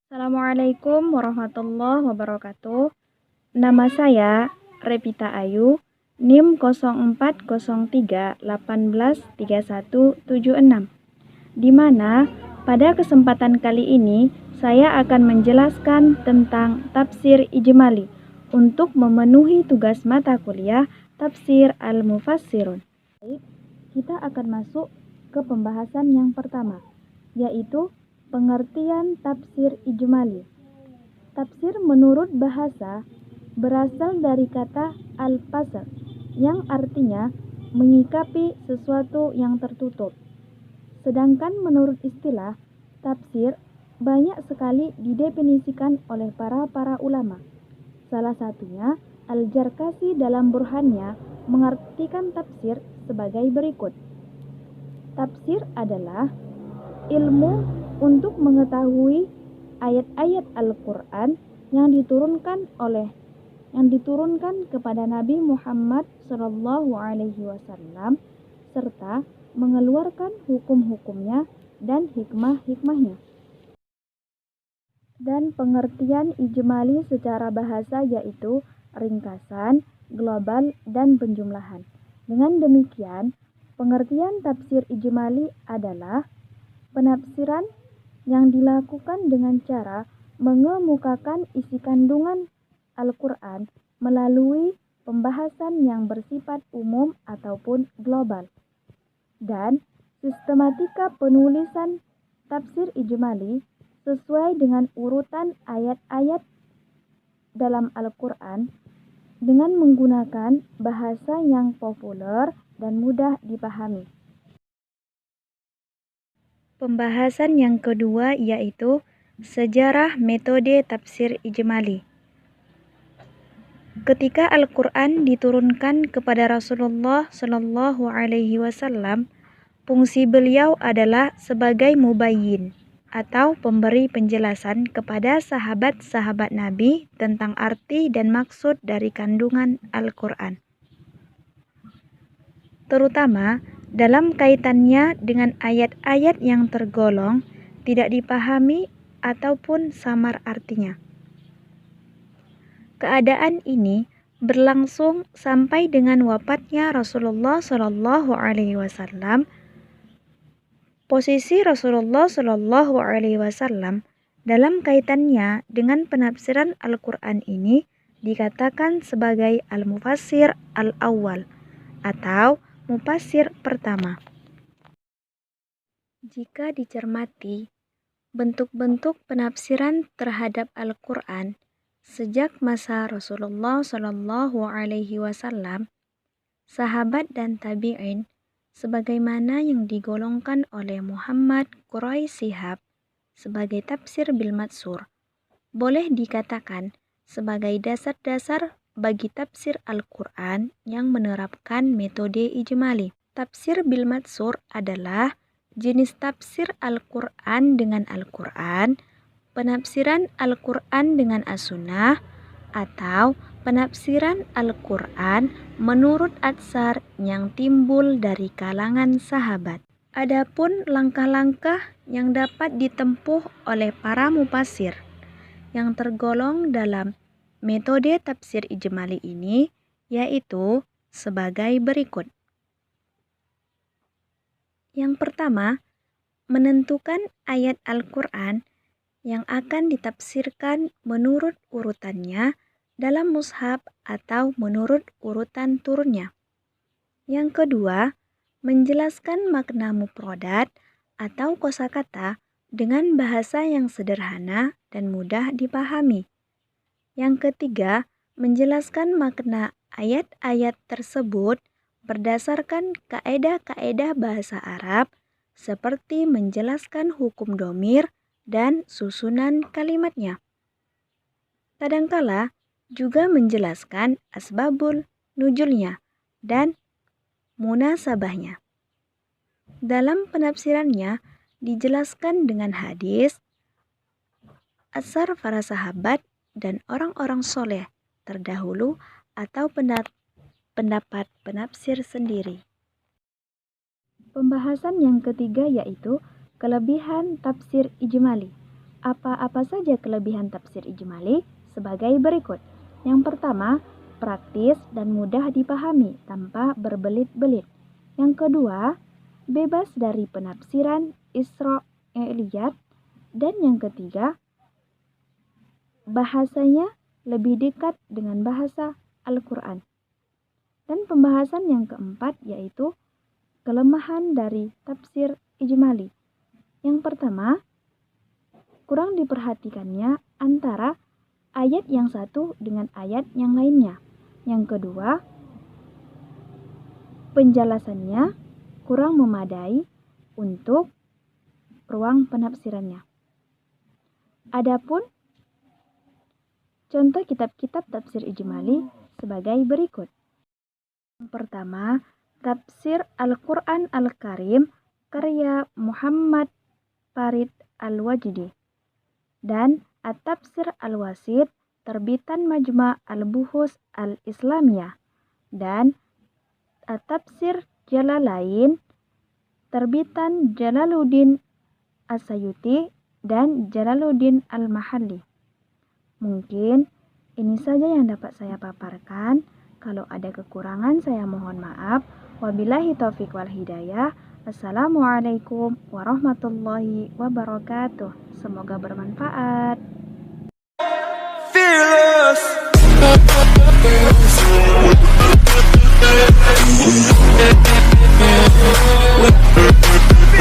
Assalamualaikum warahmatullahi wabarakatuh. Nama saya Revita Ayu, NIM 0403183176, di mana pada kesempatan kali ini saya akan menjelaskan tentang tafsir ijmali untuk memenuhi tugas mata kuliah Tafsir Al-Mufassirun. Baik, kita akan masuk ke pembahasan yang pertama, yaitu pengertian tafsir ijmali. Tafsir menurut bahasa berasal dari kata al-fasl yang artinya menyikapi sesuatu yang tertutup. Sedangkan menurut istilah, tafsir banyak sekali didefinisikan oleh para ulama. Salah satunya Al-Jarkasi dalam Burhannya mengartikan tafsir sebagai berikut. Tafsir adalah ilmu untuk mengetahui ayat-ayat Al-Quran yang diturunkan kepada Nabi Muhammad SAW serta mengeluarkan hukum-hukumnya dan hikmah-hikmahnya. Dan pengertian ijmali secara bahasa yaitu ringkasan, global, dan penjumlahan. Dengan demikian, pengertian tafsir ijmali adalah penafsiran yang dilakukan dengan cara mengemukakan isi kandungan Al-Quran melalui pembahasan yang bersifat umum ataupun global. Dan sistematika penulisan tafsir ijmali sesuai dengan urutan ayat-ayat dalam Al-Quran dengan menggunakan bahasa yang populer dan mudah dipahami. Pembahasan yang kedua yaitu sejarah metode tafsir ijmali. Ketika Al-Quran diturunkan kepada Rasulullah SAW, fungsi beliau adalah sebagai mubayyin atau pemberi penjelasan kepada sahabat-sahabat Nabi tentang arti dan maksud dari kandungan Al-Quran, terutama dalam kaitannya dengan ayat-ayat yang tergolong tidak dipahami ataupun samar artinya. Keadaan ini berlangsung sampai dengan wafatnya Rasulullah SAW. Posisi Rasulullah SAW dalam kaitannya dengan penafsiran Al-Quran ini dikatakan sebagai Al-Mufassir Al-Awwal atau Mufassir pertama. Jika dicermati bentuk-bentuk penafsiran terhadap Al-Quran sejak masa Rasulullah SAW, sahabat dan tabi'in, sebagaimana yang digolongkan oleh Muhammad Quraish Shihab sebagai tafsir bil matsur, boleh dikatakan sebagai dasar-dasar bagi tafsir Al-Quran yang menerapkan metode ijmali. Tafsir bil matsur adalah jenis tafsir Al-Quran dengan Al-Quran, penafsiran Al-Quran dengan As-Sunnah, atau penafsiran Al-Quran menurut atsar yang timbul dari kalangan sahabat. Adapun langkah-langkah yang dapat ditempuh oleh para mufassir yang tergolong dalam metode tafsir ijmali ini yaitu sebagai berikut. Yang pertama, menentukan ayat Al-Quran yang akan ditafsirkan menurut urutannya dalam mushaf atau menurut urutan turunnya. Yang kedua, menjelaskan makna mufradat atau kosakata dengan bahasa yang sederhana dan mudah dipahami. Yang ketiga, menjelaskan makna ayat-ayat tersebut berdasarkan kaedah-kaedah bahasa Arab seperti menjelaskan hukum dhamir dan susunan kalimatnya. Kadangkala juga menjelaskan asbabul nuzulnya dan munasabahnya. Dalam penafsirannya dijelaskan dengan hadis, asar para sahabat dan orang-orang soleh terdahulu atau pendapat penafsir sendiri. Pembahasan yang ketiga yaitu kelebihan tafsir ijmali. Apa-apa saja kelebihan tafsir ijmali? Sebagai berikut. Yang pertama, praktis dan mudah dipahami tanpa berbelit-belit. Yang kedua, bebas dari penafsiran Isra'iliyat. Dan yang ketiga, bahasanya lebih dekat dengan bahasa Al-Quran. Dan pembahasan yang keempat yaitu kelemahan dari tafsir ijmali. Yang pertama, kurang diperhatikannya antara ayat yang satu dengan ayat yang lainnya. Yang kedua, penjelasannya kurang memadai untuk ruang penafsirannya. Adapun contoh kitab-kitab tafsir ijmali sebagai berikut. Yang pertama, Tafsir Al-Quran Al-Karim karya Muhammad Farid Al-Wajdi dan At-Tafsir Al-Wasit terbitan Majma' Al-Buhus Al-Islamiyah dan At-Tafsir Jalalain terbitan Jalaluddin As-Sayuti dan Jalaluddin Al-Mahalli. Mungkin ini saja yang dapat saya paparkan. Kalau ada kekurangan saya mohon maaf. Wabillahi taufiq wal hidayah. Assalamualaikum warahmatullahi wabarakatuh. Semoga bermanfaat. Fearless.